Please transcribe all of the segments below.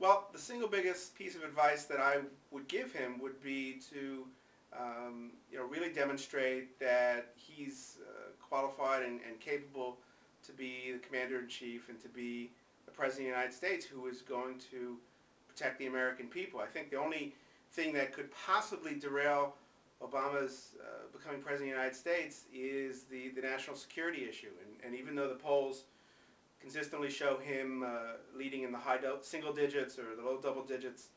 Well, the single biggest piece of advice that I would give him would be to, really demonstrate that he's qualified and capable to be the commander-in-chief and to be the president of the United States who is going to protect the American people. I think the only thing that could possibly derail Obama's becoming president of the United States is the national security issue. And even though the polls consistently show him leading in the high single digits or the low double digits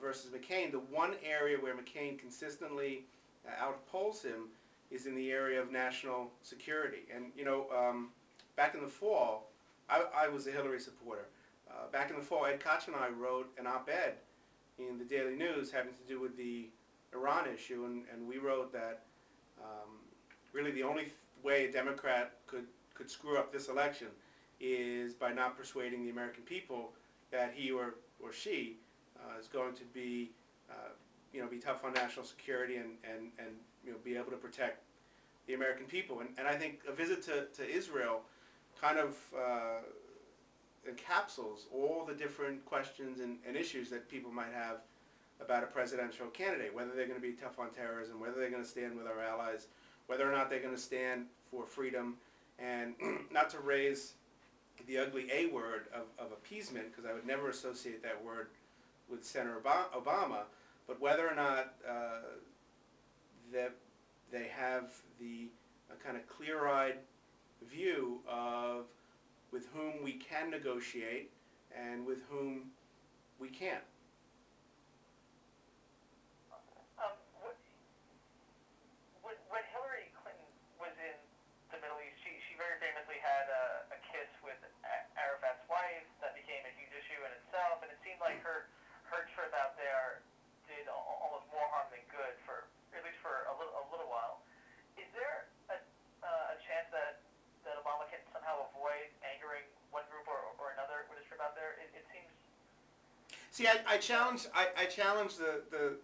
versus McCain, the one area where McCain consistently outpolls him is in the area of national security. And back in the fall, I was a Hillary supporter. Back in the fall, Ed Koch and I wrote an op-ed in the Daily News having to do with the Iran issue, and we wrote that really the only way a Democrat could screw up this election is by not persuading the American people that he or she is going to be tough on national security and be able to protect the American people. And I think a visit to Israel kind of encapsulates all the different questions and issues that people might have about a presidential candidate, whether they're going to be tough on terrorism, whether they're going to stand with our allies, whether or not they're going to stand for freedom, and not to raise the ugly A word of appeasement, because I would never associate that word with Senator Obama, but whether or not that they have the kind of clear-eyed view of with whom we can negotiate and with whom we can't. When Hillary Clinton was in the Middle East, she very famously had a kiss with Arafat's wife that became a huge issue in itself, and it seemed like her trip out there did almost more harm than good, for at least for a little while. Is there a chance that Obama can somehow avoid angering one group or another with his trip out there? It seems. See, I challenge the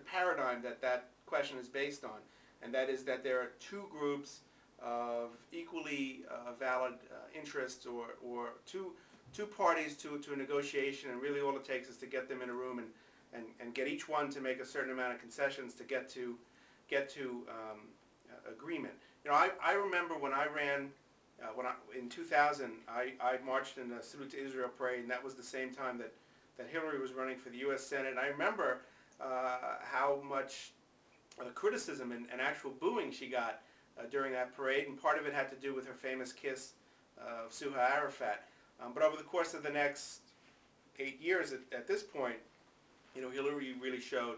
paradigm that question is based on, and that is that there are two groups of equally valid interests, or two parties to a negotiation, and really all it takes is to get them in a room and get each one to make a certain amount of concessions to get to agreement. I remember when I ran in 2000, I marched in the Salute to Israel parade, and that was the same time that Hillary was running for the U.S. Senate. And I remember how much criticism and actual booing she got during that parade, and part of it had to do with her famous kiss of Suha Arafat. But over the course of the next 8 years, at this point, Hillary really showed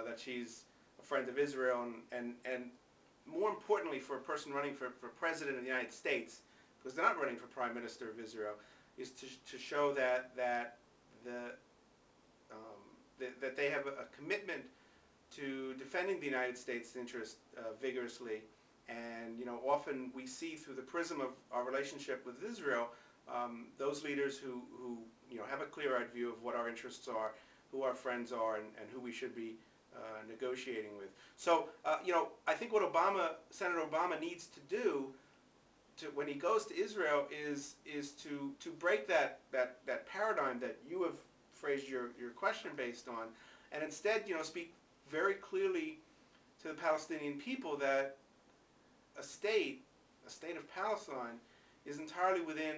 that she's a friend of Israel, and more importantly, for a person running for president of the United States, because they're not running for prime minister of Israel, is to show that they have a commitment to defending the United States' interest vigorously. And often we see through the prism of our relationship with Israel those leaders who have a clear-eyed view of what our interests are, who our friends are, and who we should be negotiating with. So I think what Senator Obama needs to do when he goes to Israel is to break that paradigm that you have phrased your question based on, and instead speak very clearly to the Palestinian people that a state of Palestine, is entirely within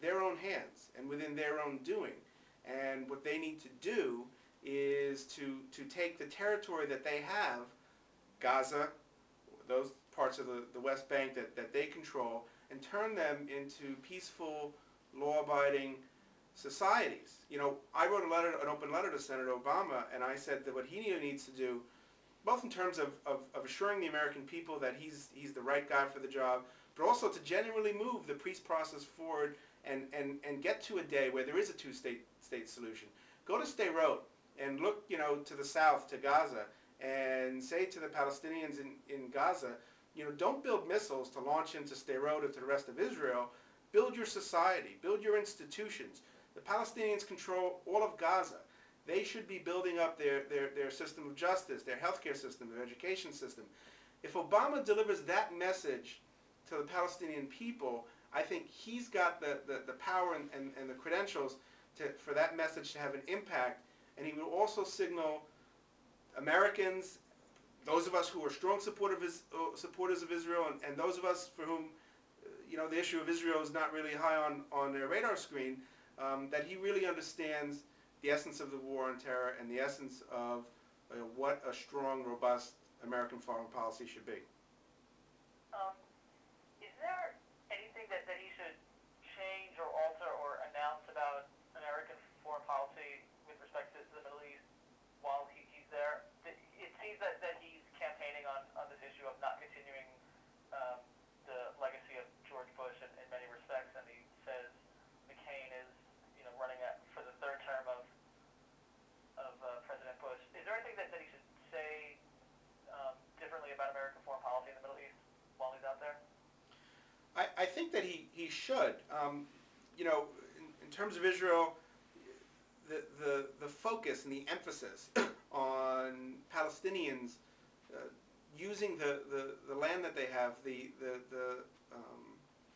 their own hands and within their own doing. And what they need to do is to take the territory that they have, Gaza, those parts of the West Bank that they control, and turn them into peaceful, law-abiding societies. I wrote an open letter to Senator Obama, and I said that what he needs to do, both in terms of assuring the American people that he's the right guy for the job, but also to genuinely move the peace process forward and get to a day where there is a two-state solution. Go to Sderot and look, to the south, to Gaza, and say to the Palestinians in Gaza, don't build missiles to launch into Sderot or to the rest of Israel. Build your society. Build your institutions. The Palestinians control all of Gaza. They should be building up their system of justice, their healthcare system, their education system. If Obama delivers that message to the Palestinian people, I think he's got the power and the credentials for that message to have an impact, and he would also signal Americans, those of us who are strong supporters of Israel, and those of us for whom the issue of Israel is not really high on their radar screen, that he really understands the essence of the war on terror and the essence of what a strong, robust American foreign policy should be. Is there anything that he should change or alter or announce about American foreign policy with respect to the Middle East while he's there? It seems that he's campaigning on this issue of not continuing the legacy of George Bush in many respects, and he says McCain is running for the third term of President Bush. Is there anything that he should say differently about American foreign policy in the Middle East while he's out there? I think that he should. In terms of Israel, the focus and the emphasis on Palestinians using the land that they have, the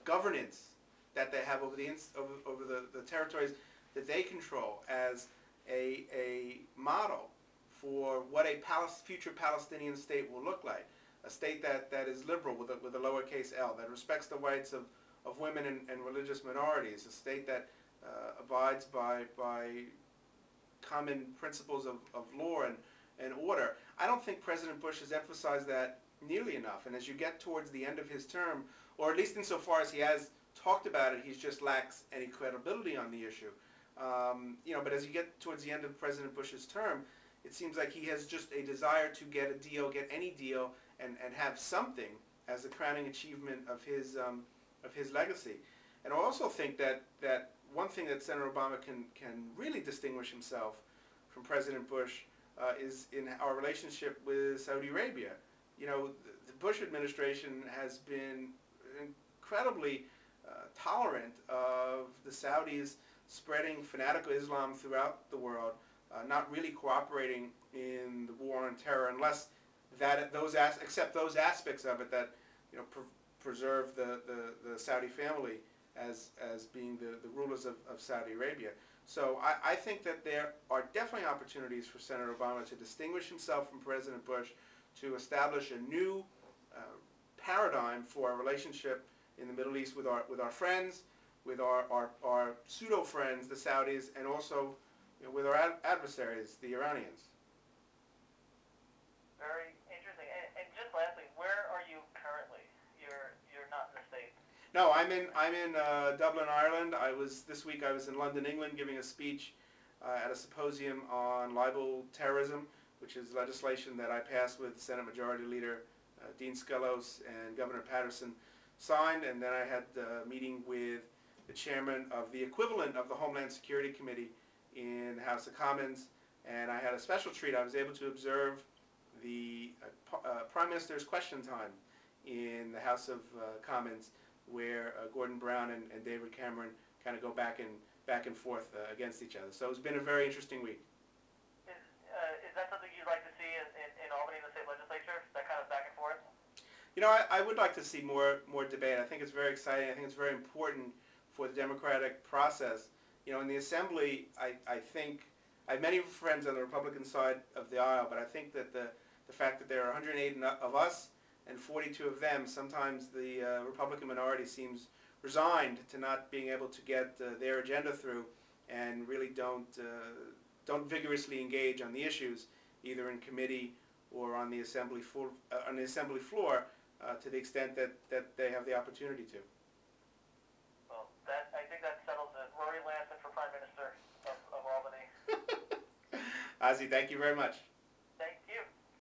governance that they have over the territories that they control as a model for what a future Palestinian state will look like. A state that is liberal with a lowercase l, that respects the rights of women and religious minorities, a state that abides by common principles of law and order. I don't think President Bush has emphasized that nearly enough, and as you get towards the end of his term, or at least insofar as he has talked about it, he just lacks any credibility on the issue. But as you get towards the end of President Bush's term, it seems like he has just a desire to get a deal, get any deal, and have something as the crowning achievement of his legacy. And I also think that one thing that Senator Obama can really distinguish himself from President Bush is in our relationship with Saudi Arabia. The Bush administration has been incredibly tolerant of the Saudis spreading fanatical Islam throughout the world, not really cooperating in the war on terror unless except those aspects of it that preserve the Saudi family as being the rulers of Saudi Arabia. So I think that there are definitely opportunities for Senator Obama to distinguish himself from President Bush, to establish a new paradigm for our relationship in the Middle East with our friends, with our pseudo friends, the Saudis, and also with our adversaries, the Iranians. Very interesting. And just lastly, where are you currently? You're not in the States. No, I'm in Dublin, Ireland. This week I was in London, England, giving a speech at a symposium on libel terrorism, which is legislation that I passed with Senate Majority Leader Dean Skelos and Governor Patterson signed, and then I had a meeting with the chairman of the equivalent of the Homeland Security Committee in the House of Commons, and I had a special treat. I was able to observe the Prime Minister's question time in the House of Commons, where Gordon Brown and David Cameron kind of go back and forth against each other. So it's been a very interesting week. Is that something you'd like to see in Albany, in the state legislature, that kind of back and forth? I would like to see more debate. I think it's very exciting. I think it's very important for the democratic process. In the Assembly, I think, I have many friends on the Republican side of the aisle, but I think that the fact that there are 108 of us and 42 of them, sometimes the Republican minority seems resigned to not being able to get their agenda through, and really don't vigorously engage on the issues, either in committee or on the Assembly floor, to the extent that they have the opportunity to. Well, I think that settles it. Rory Lancman for Prime Minister of Albany. Azi, thank you very much.